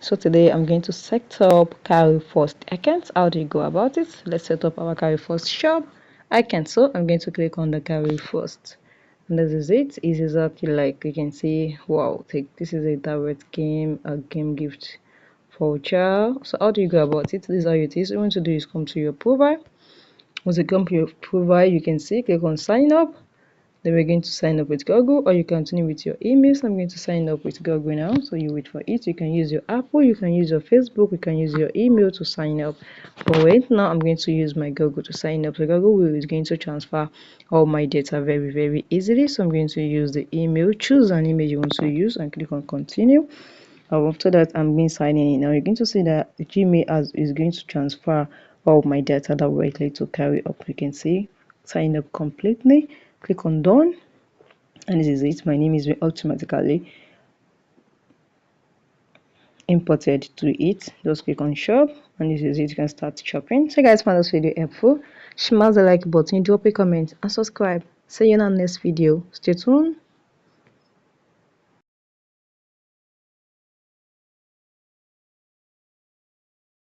So today I'm going to set up Carry1st account. How do you go about it? Let's set up our Carry1st shop account. So I'm going to click on the Carry1st, and this is it. It's exactly like you can see. Wow, this is a direct game, a game gift voucher. So how do you go about it? This is how it is. What you want to do is come to your profile. Once you come to your profile, you can see click on sign up. Then we're going to sign up with Google, or you can continue with your email. So I'm going to sign up with Google now. So you wait for it. You can use your Apple, you can use your Facebook, you can use your email to sign up. But right now I'm going to use my Google to sign up. So Google is going to transfer all my data very easily. So I'm going to use the email. Choose an email you want to use and click on continue. After that, I'm being signing in. Now you're going to see that the Gmail is going to transfer all my data directly to Carry Up. You can see sign up completely. Click on done, and this is it. My name is automatically imported to it. Just click on shop, and this is it. You can start shopping. So guys, find this video helpful, smash the like button, drop a comment and subscribe. See you in our next video. Stay tuned.